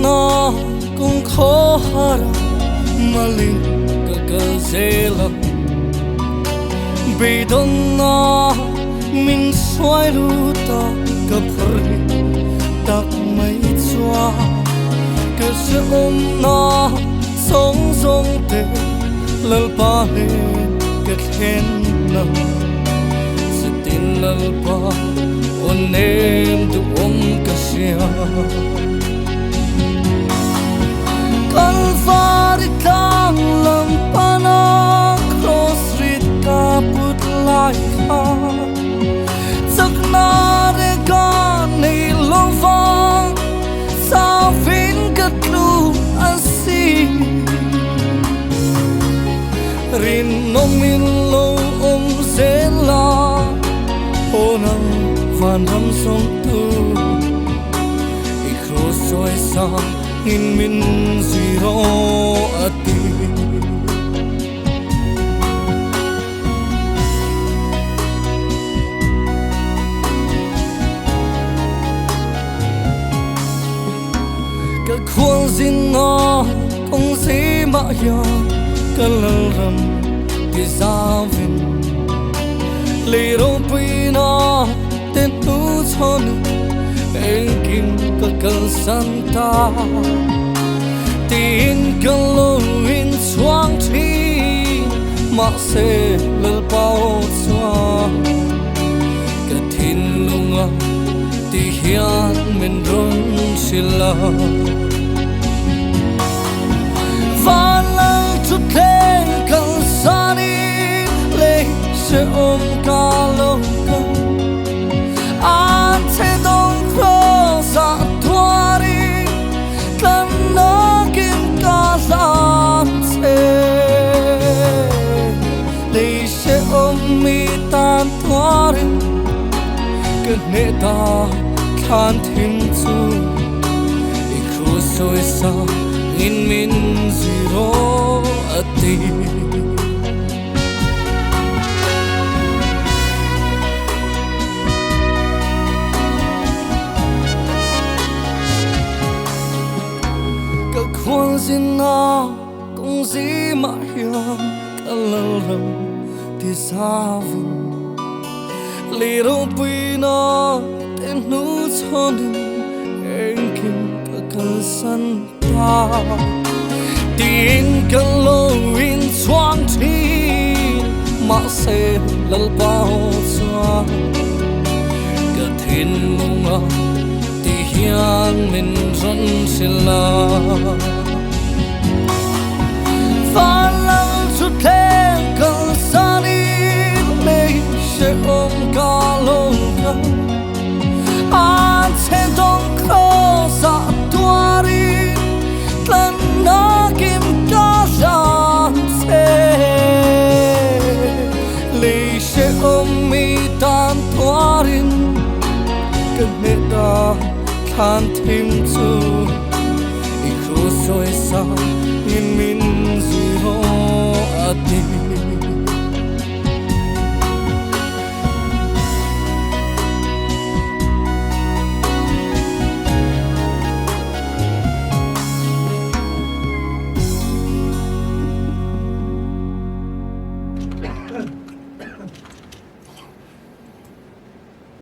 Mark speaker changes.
Speaker 1: nó cũng khó hara mà linh cơ zela bị đông nó mình xoay lu ta gặp rì tắc mấy choa cơ sẽ ôm nó sống rong tê lal pa lên cơ khen nằm sẽ tin lal pa ôn em tu ôm cơ xia con pha đi thang làm pa na cross street ka put lại kha giấc na để con này lo vang sao vin cất lu asi rin nong min lo zela honang van ram song tu I cross soi sa in min zero ati ka khuang zin na kong si ma ya ka lal ram ti zavin le ro pi na ten tu chon en kim ka kal santa tin ka lo in chuang thi ma se lal pao chua ka thin lunga ti hian men ron sila van lang chút lên cần xa đi lấy sẽ ôm cả lâu cần anh sẽ đông khó xa thoa đi cần nó kim cả gian sẽ lấy sẽ ôm mi tan thoa đi cần nệ ta khan thinh chu I khu soi sa in min zero ati ka khuan zin na kong zi ma hiam ka lal ram ti savin li ro pi na ten nu chon en kim ka kal san tin ka lo in chuang thi ma se lal bao chua ka thin lunga ti hian min ron sila van lang chút thêm cần xa đi lấy sẽ ôm cả lâu gần anh sẽ đông khó xa tua đi lần nó kim ca gian xe lì sẽ ôm mi tan thoa rin cần nét ta khan thêm chu